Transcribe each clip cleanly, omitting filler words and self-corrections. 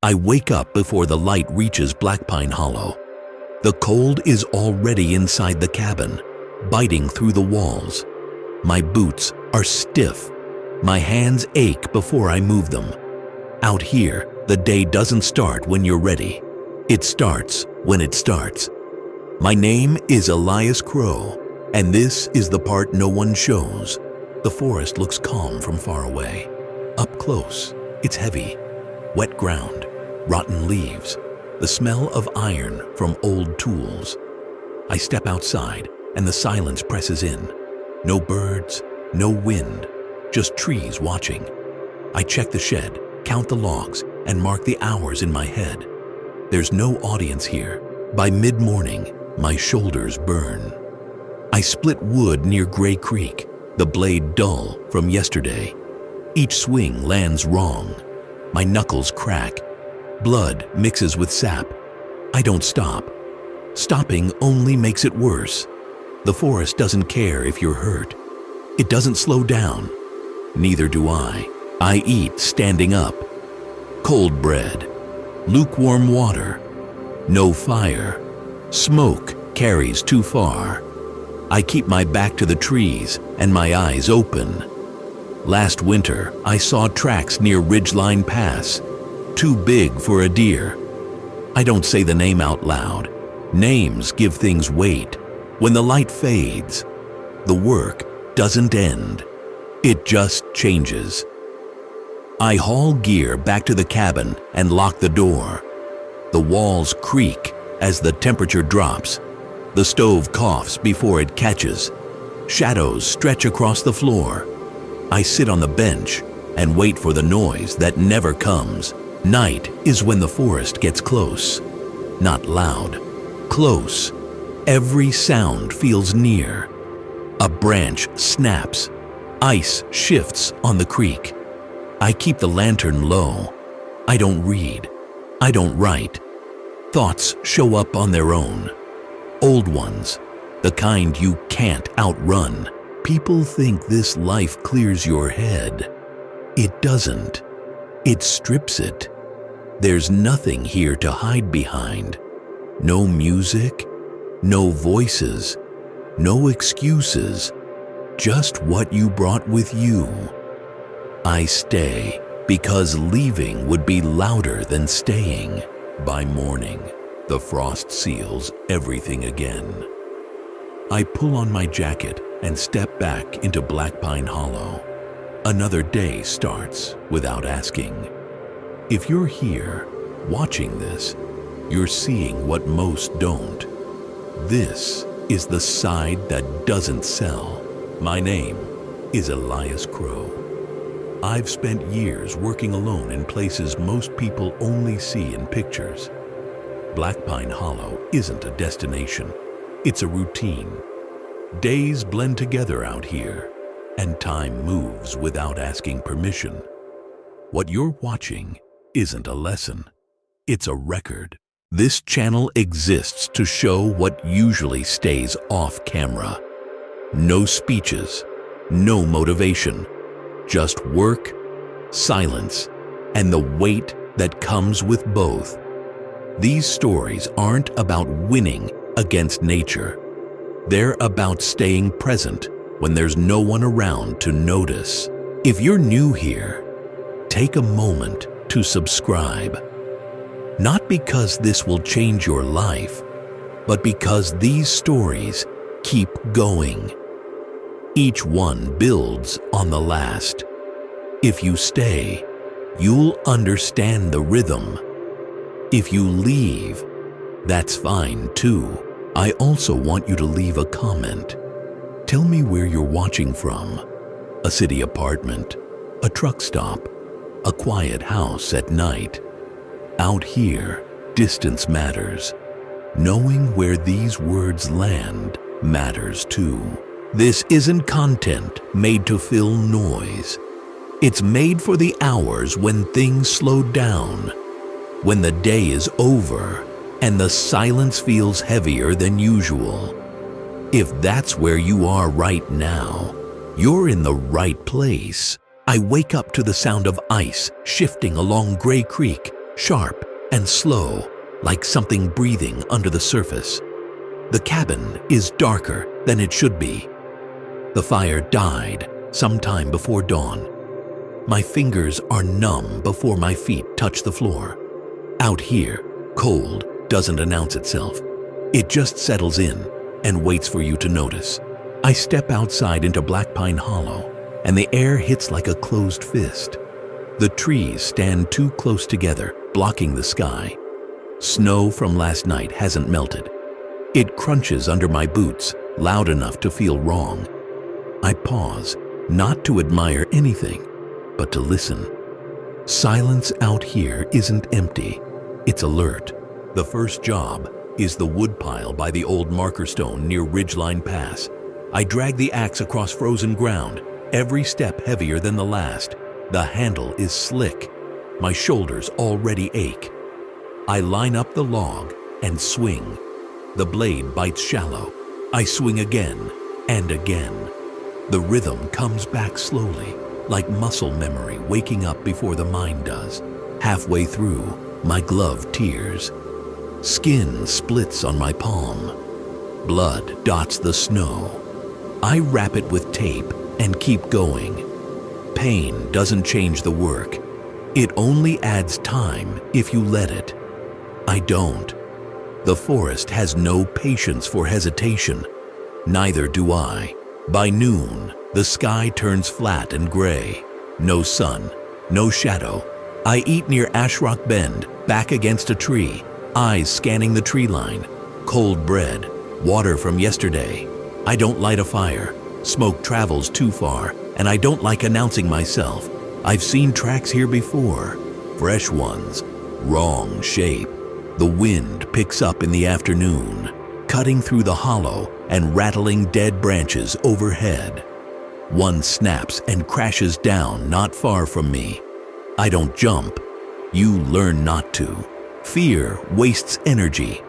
I wake up before the light reaches Blackpine Hollow. The cold is already inside the cabin, biting through the walls. My boots are stiff. My hands ache before I move them. Out here, the day doesn't start when you're ready. It starts when it starts. My name is Elias Crowe, and this is the part no one shows. The forest looks calm from far away. Up close, it's heavy. Wet ground, rotten leaves, the smell of iron from old tools. I step outside, and the silence presses in. No birds, no wind, just trees watching. I check the shed, count the logs, and mark the hours in my head. There's no audience here. By mid-morning, my shoulders burn. I split wood near Gray Creek, the blade dull from yesterday. Each swing lands wrong. My knuckles crack. Blood mixes with sap. I don't stop. Stopping only makes it worse. The forest doesn't care if you're hurt. It doesn't slow down. Neither do I. I eat standing up. Cold bread. Lukewarm water. No fire. Smoke carries too far. I keep my back to the trees and my eyes open. Last winter, I saw tracks near Ridgeline Pass, too big for a deer. I don't say the name out loud. Names give things weight. When the light fades, the work doesn't end. It just changes. I haul gear back to the cabin and lock the door. The walls creak as the temperature drops. The stove coughs before it catches. Shadows stretch across the floor. I sit on the bench and wait for the noise that never comes. Night is when the forest gets close. Not loud, close. Every sound feels near. A branch snaps. Ice shifts on the creek. I keep the lantern low. I don't read. I don't write. Thoughts show up on their own. Old ones, the kind you can't outrun. People think this life clears your head. It doesn't. It strips it. There's nothing here to hide behind. No music, no voices, no excuses. Just what you brought with you. I stay because leaving would be louder than staying. By morning, the frost seals everything again. I pull on my jacket and step back into Blackpine Hollow. Another day starts without asking. If you're here, watching this, you're seeing what most don't. This is the side that doesn't sell. My name is Elias Crowe. I've spent years working alone in places most people only see in pictures. Blackpine Hollow isn't a destination, it's a routine. Days blend together out here, and time moves without asking permission. What you're watching isn't a lesson, it's a record. This channel exists to show what usually stays off camera. No speeches, no motivation, just work, silence, and the weight that comes with both. These stories aren't about winning against nature. They're about staying present when there's no one around to notice. If you're new here, take a moment to subscribe. Not because this will change your life, but because these stories keep going. Each one builds on the last. If you stay, you'll understand the rhythm. If you leave, that's fine too. I also want you to leave a comment. Tell me where you're watching from. A city apartment, a truck stop, a quiet house at night. Out here, distance matters. Knowing where these words land matters too. This isn't content made to fill noise. It's made for the hours when things slow down, when the day is over and the silence feels heavier than usual. If that's where you are right now, you're in the right place. I wake up to the sound of ice shifting along Gray Creek, sharp and slow, like something breathing under the surface. The cabin is darker than it should be. The fire died sometime before dawn. My fingers are numb before my feet touch the floor. Out here, cold doesn't announce itself. It just settles in and waits for you to notice. I step outside into Blackpine Hollow, and the air hits like a closed fist. The trees stand too close together, blocking the sky. Snow from last night hasn't melted. It crunches under my boots, loud enough to feel wrong. I pause, not to admire anything, but to listen. Silence out here isn't empty, it's alert. The first job is the woodpile by the old marker stone near Ridgeline Pass. I drag the axe across frozen ground, every step heavier than the last. The handle is slick. My shoulders already ache. I line up the log and swing. The blade bites shallow. I swing again and again. The rhythm comes back slowly, like muscle memory waking up before the mind does. Halfway through, my glove tears. Skin splits on my palm. Blood dots the snow. I wrap it with tape and keep going. Pain doesn't change the work. It only adds time if you let it. I don't. The forest has no patience for hesitation. Neither do I. By noon, the sky turns flat and gray. No sun, no shadow. I eat near Ashrock Bend, back against a tree, eyes scanning the tree line. Cold bread, water from yesterday. I don't light a fire. Smoke travels too far, and I don't like announcing myself. I've seen tracks here before. Fresh ones. Wrong shape. The wind picks up in the afternoon, cutting through the hollow and rattling dead branches overhead. One snaps and crashes down not far from me. I don't jump. You learn not to. Fear wastes energy.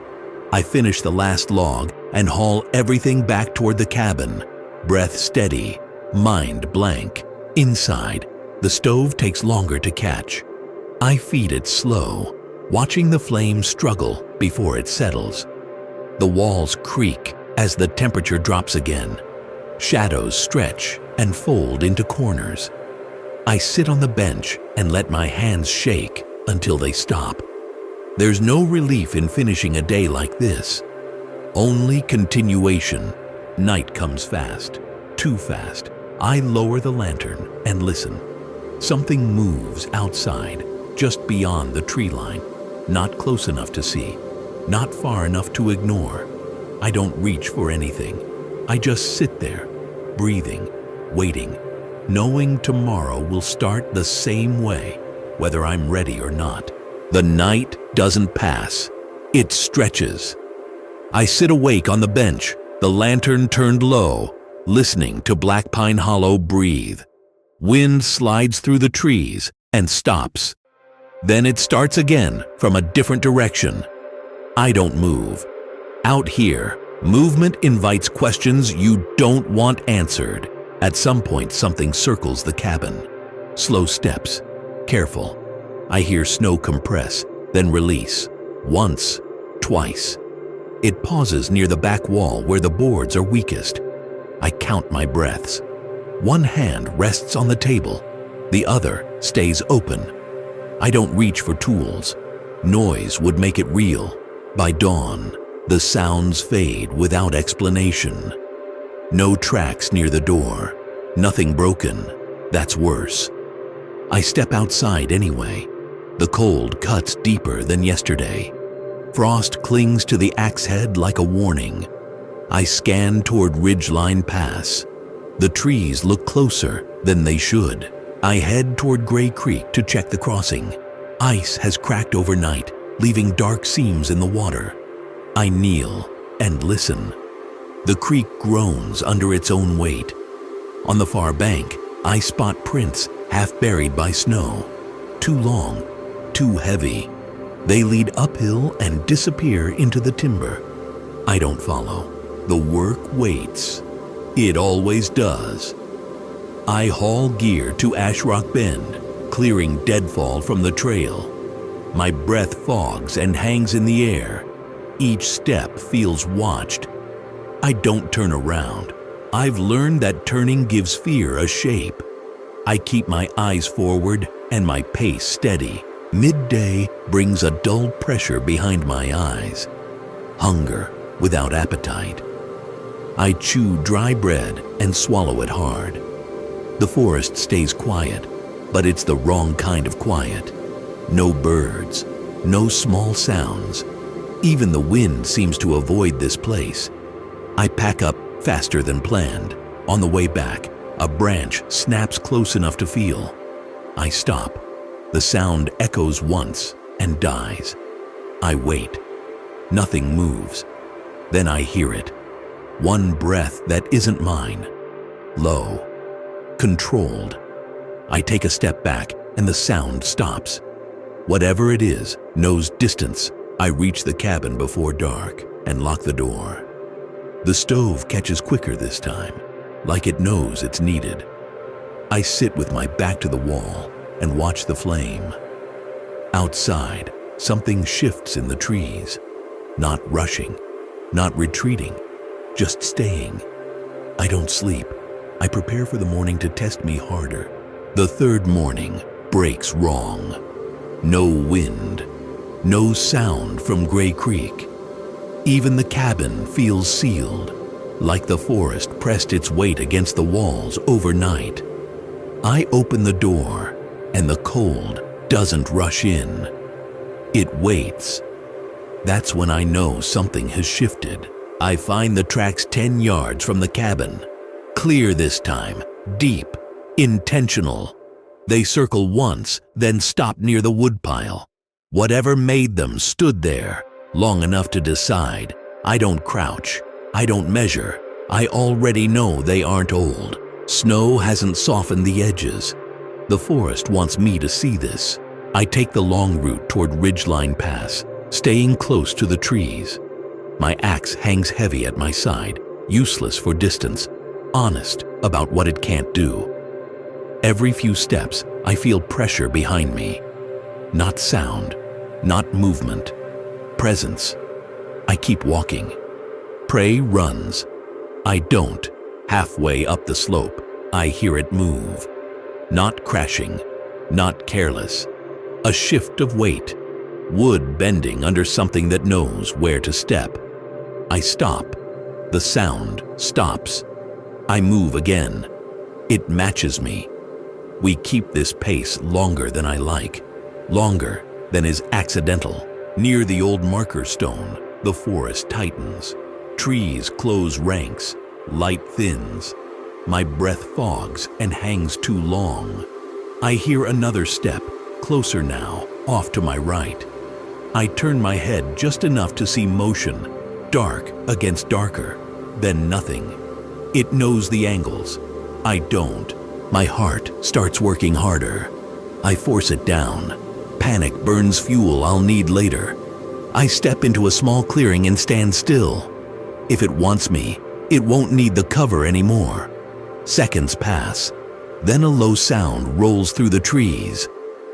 I finish the last log and haul everything back toward the cabin. Breath steady, mind blank. Inside, the stove takes longer to catch. I feed it slow, watching the flame struggle before it settles. The walls creak as the temperature drops again. Shadows stretch and fold into corners. I sit on the bench and let my hands shake until they stop. There's no relief in finishing a day like this. Only continuation. Night comes fast, too fast. I lower the lantern and listen. Something moves outside, just beyond the tree line. Not close enough to see, not far enough to ignore. I don't reach for anything. I just sit there, breathing, waiting, knowing tomorrow will start the same way, whether I'm ready or not. The night doesn't pass. It stretches. I sit awake on the bench, the lantern turned low, listening to Blackpine Hollow breathe. Wind slides through the trees and stops. Then it starts again from a different direction. I don't move. Out here, movement invites questions you don't want answered. At some point, something circles the cabin. Slow steps. Careful. I hear snow compress, then release. Once, twice. It pauses near the back wall where the boards are weakest. I count my breaths. One hand rests on the table. The other stays open. I don't reach for tools. Noise would make it real. By dawn, the sounds fade without explanation. No tracks near the door. Nothing broken. That's worse. I step outside anyway. The cold cuts deeper than yesterday. Frost clings to the axe head like a warning. I scan toward Ridgeline Pass. The trees look closer than they should. I head toward Gray Creek to check the crossing. Ice has cracked overnight, leaving dark seams in the water. I kneel and listen. The creek groans under its own weight. On the far bank, I spot prints half buried by snow. Too long, too heavy. They lead uphill and disappear into the timber. I don't follow. The work waits. It always does. I haul gear to Ashrock Bend, clearing deadfall from the trail. My breath fogs and hangs in the air. Each step feels watched. I don't turn around. I've learned that turning gives fear a shape. I keep my eyes forward and my pace steady. Midday brings a dull pressure behind my eyes. Hunger without appetite. I chew dry bread and swallow it hard. The forest stays quiet, but it's the wrong kind of quiet. No birds, no small sounds. Even the wind seems to avoid this place. I pack up faster than planned. On the way back, a branch snaps close enough to feel. I stop. The sound echoes once and dies. I wait. Nothing moves. Then I hear it. One breath that isn't mine. Low. Controlled. I take a step back and the sound stops. Whatever it is knows distance. I reach the cabin before dark and lock the door. The stove catches quicker this time, like it knows it's needed. I sit with my back to the wall and watch the flame. Outside, something shifts in the trees. Not rushing, not retreating, just staying. I don't sleep. I prepare for the morning to test me harder. The third morning breaks wrong. No wind, no sound from Gray Creek. Even the cabin feels sealed, like the forest pressed its weight against the walls overnight. I open the door, and the cold doesn't rush in. It waits. That's when I know something has shifted. I find the tracks 10 yards from the cabin. Clear this time, deep, intentional. They circle once, then stop near the woodpile. Whatever made them stood there, long enough to decide. I don't crouch. I don't measure. I already know they aren't old. Snow hasn't softened the edges. The forest wants me to see this. I take the long route toward Ridgeline Pass, staying close to the trees. My axe hangs heavy at my side, useless for distance, honest about what it can't do. Every few steps, I feel pressure behind me. Not sound, not movement, presence. I keep walking. Prey runs. I don't. Halfway up the slope, I hear it move. Not crashing, not careless. A shift of weight. Wood bending under something that knows where to step. I stop. The sound stops. I move again. It matches me. We keep this pace longer than I like, longer than is accidental. Near the old marker stone, the forest tightens. Trees close ranks, light thins. My breath fogs and hangs too long. I hear another step, closer now, off to my right. I turn my head just enough to see motion, dark against darker, then nothing. It knows the angles. I don't. My heart starts working harder. I force it down. Panic burns fuel I'll need later. I step into a small clearing and stand still. If it wants me, it won't need the cover anymore. Seconds pass. Then a low sound rolls through the trees.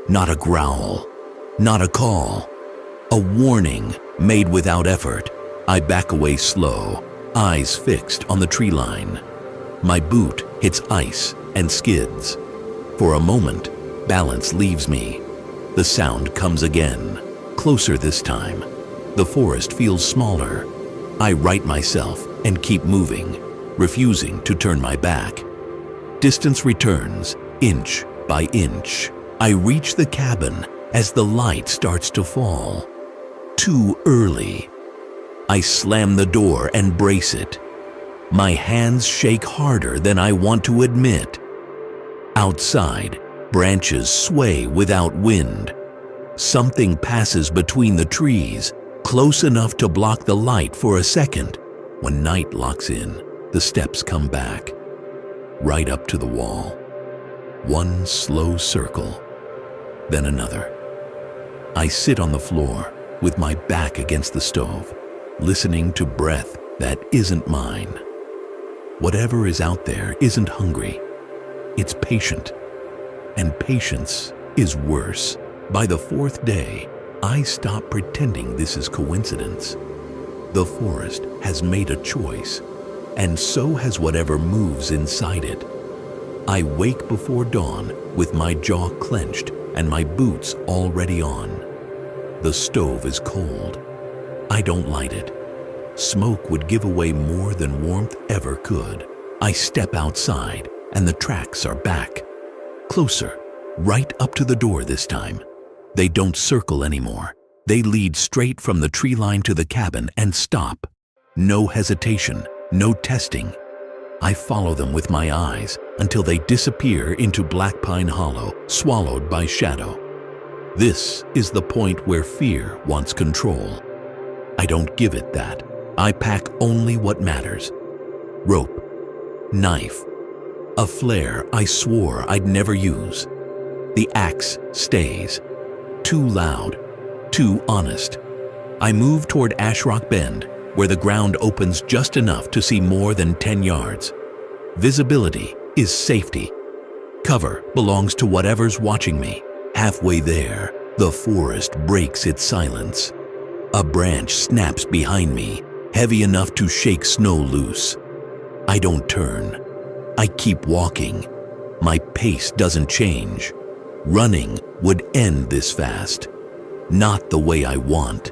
Not a growl, not a call. A warning made without effort. I back away slow, eyes fixed on the tree line. My boot hits ice and skids. For a moment, balance leaves me. The sound comes again, closer this time. The forest feels smaller. I right myself and keep moving, refusing to turn my back. Distance returns, inch by inch. I reach the cabin as the light starts to fall. Too early. I slam the door and brace it. My hands shake harder than I want to admit. Outside, branches sway without wind. Something passes between the trees, close enough to block the light for a second. When night locks in, the steps come back, right up to the wall. One slow circle, then another. I sit on the floor with my back against the stove, listening to breath that isn't mine. Whatever is out there isn't hungry. It's patient, and patience is worse. By the fourth day, I stop pretending this is coincidence. The forest has made a choice, and so has whatever moves inside it. I wake before dawn with my jaw clenched and my boots already on. The stove is cold. I don't light it. Smoke would give away more than warmth ever could. I step outside and the tracks are back. Closer, right up to the door this time. They don't circle anymore. They lead straight from the tree line to the cabin and stop. No hesitation, no testing. I follow them with my eyes until they disappear into Blackpine Hollow, swallowed by shadow. This is the point where fear wants control. I don't give it that. I pack only what matters. Rope, knife, a flare I swore I'd never use. The axe stays. Too loud, too honest. I move toward Ashrock Bend, where the ground opens just enough to see more than 10 yards. Visibility is safety. Cover belongs to whatever's watching me. Halfway there, the forest breaks its silence. A branch snaps behind me, heavy enough to shake snow loose. I don't turn. I keep walking. My pace doesn't change. Running would end this fast. Not the way I want.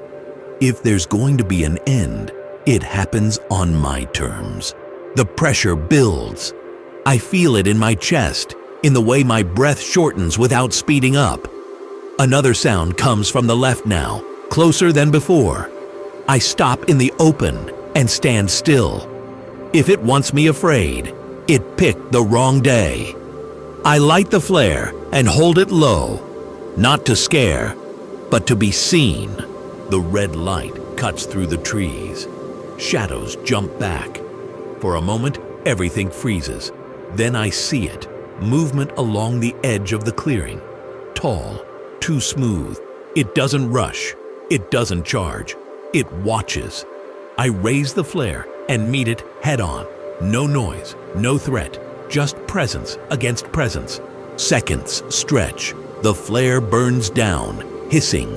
If there's going to be an end, it happens on my terms. The pressure builds. I feel it in my chest, in the way my breath shortens without speeding up. Another sound comes from the left now, closer than before. I stop in the open and stand still. If it wants me afraid, it picked the wrong day. I light the flare and hold it low, not to scare, but to be seen. The red light cuts through the trees. Shadows jump back. For a moment, everything freezes. Then I see it, movement along the edge of the clearing. Tall, too smooth. It doesn't rush. It doesn't charge. It watches. I raise the flare and meet it head on. No noise, no threat, just presence against presence. Seconds stretch. The flare burns down, hissing.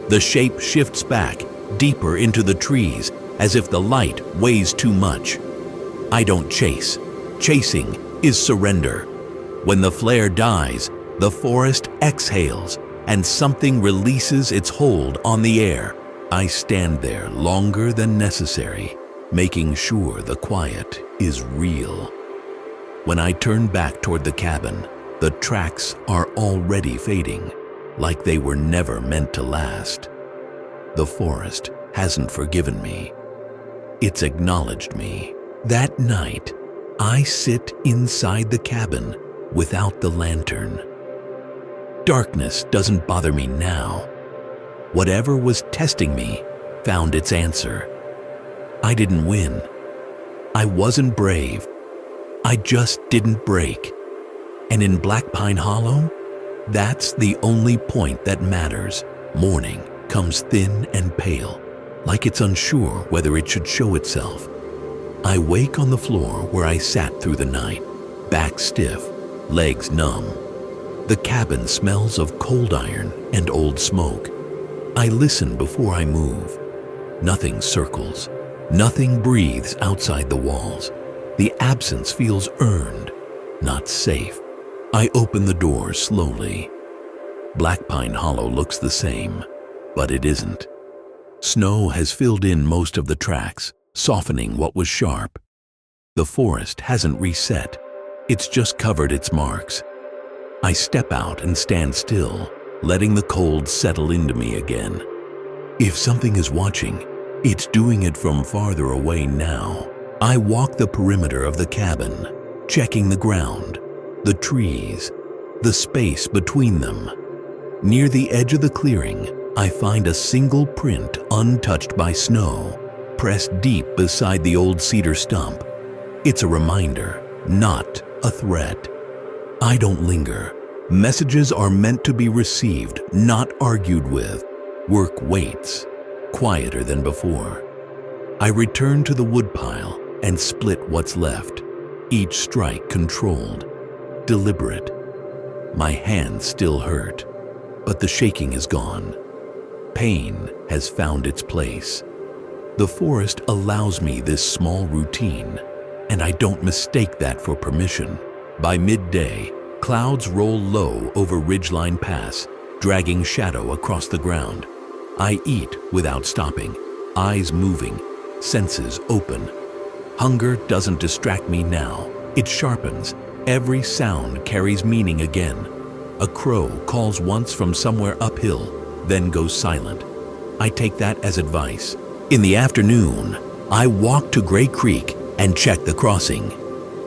The shape shifts back, deeper into the trees, as if the light weighs too much. I don't chase. Chasing is surrender. When the flare dies, the forest exhales, and something releases its hold on the air. I stand there longer than necessary, making sure the quiet is real. When I turn back toward the cabin, the tracks are already fading, like they were never meant to last. The forest hasn't forgiven me. It's acknowledged me. That night, I sit inside the cabin without the lantern. Darkness doesn't bother me now. Whatever was testing me found its answer. I didn't win. I wasn't brave. I just didn't break. And in Blackpine Hollow, that's the only point that matters. Morning comes thin and pale, like it's unsure whether it should show itself. I wake on the floor where I sat through the night, back stiff, legs numb. The cabin smells of cold iron and old smoke. I listen before I move. Nothing circles. Nothing breathes outside the walls. The absence feels earned, not safe. I open the door slowly. Blackpine Hollow looks the same, but it isn't. Snow has filled in most of the tracks, softening what was sharp. The forest hasn't reset. It's just covered its marks. I step out and stand still, letting the cold settle into me again. If something is watching, it's doing it from farther away now. I walk the perimeter of the cabin, checking the ground, the trees, the space between them. Near the edge of the clearing, I find a single print untouched by snow, pressed deep beside the old cedar stump. It's a reminder, not a threat. I don't linger. Messages are meant to be received, not argued with. Work waits, quieter than before. I return to the woodpile and split what's left, each strike controlled, deliberate. My hands still hurt, but the shaking is gone. Pain has found its place. The forest allows me this small routine, and I don't mistake that for permission. By midday, clouds roll low over Ridgeline Pass, dragging shadow across the ground. I eat without stopping, eyes moving, senses open. Hunger doesn't distract me now, it sharpens. Every sound carries meaning again. A crow calls once from somewhere uphill, then goes silent. I take that as advice. In the afternoon, I walk to Gray Creek and check the crossing.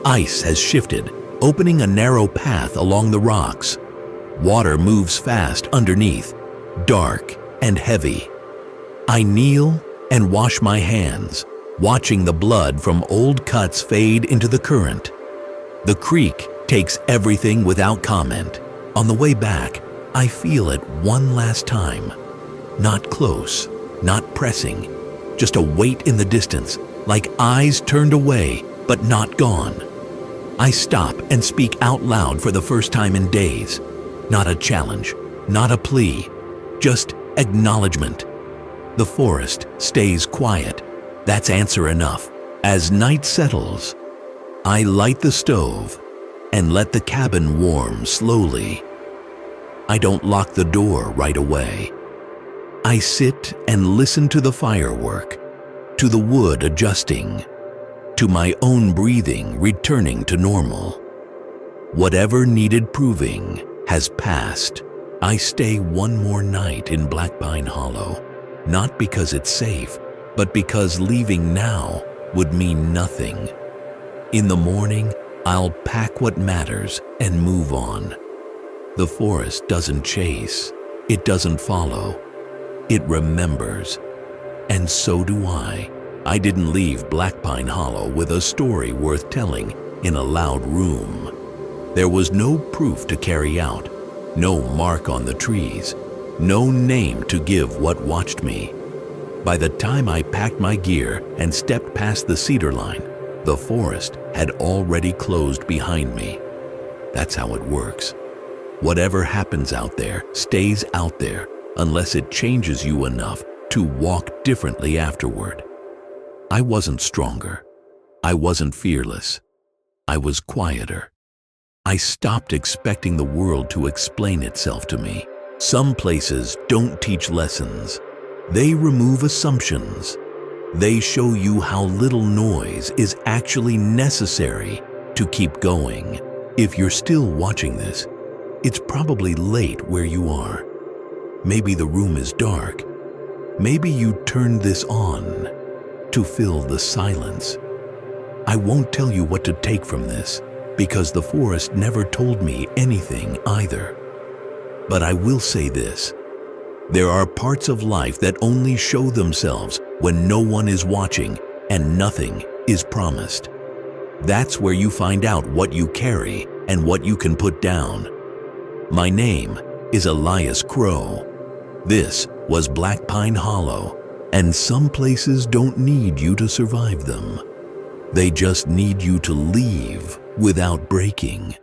Ice has shifted, opening a narrow path along the rocks. Water moves fast underneath, dark and heavy. I kneel and wash my hands, watching the blood from old cuts fade into the current. The creek takes everything without comment. On the way back, I feel it one last time. Not close, not pressing, just a weight in the distance, like eyes turned away but not gone. I stop and speak out loud for the first time in days. Not a challenge, not a plea, just acknowledgement. The forest stays quiet. That's answer enough. As night settles, I light the stove and let the cabin warm slowly. I don't lock the door right away. I sit and listen to the firework, to the wood adjusting, to my own breathing returning to normal. Whatever needed proving has passed. I stay one more night in Blackpine Hollow, not because it's safe, but because leaving now would mean nothing. In the morning, I'll pack what matters and move on. The forest doesn't chase, it doesn't follow, it remembers. And so do I. I didn't leave Blackpine Hollow with a story worth telling in a loud room. There was no proof to carry out, no mark on the trees, no name to give what watched me. By the time I packed my gear and stepped past the cedar line, the forest had already closed behind me. That's how it works. Whatever happens out there stays out there unless it changes you enough to walk differently afterward. I wasn't stronger. I wasn't fearless. I was quieter. I stopped expecting the world to explain itself to me. Some places don't teach lessons. They remove assumptions. They show you how little noise is actually necessary to keep going. If you're still watching this, it's probably late where you are. Maybe the room is dark. Maybe you turned this on to fill the silence. I won't tell you what to take from this, because the forest never told me anything either. But I will say this: there are parts of life that only show themselves when no one is watching and nothing is promised. That's where you find out what you carry and what you can put down. My name is Elias Crowe. This was Blackpine Hollow, and some places don't need you to survive them. They just need you to leave without breaking.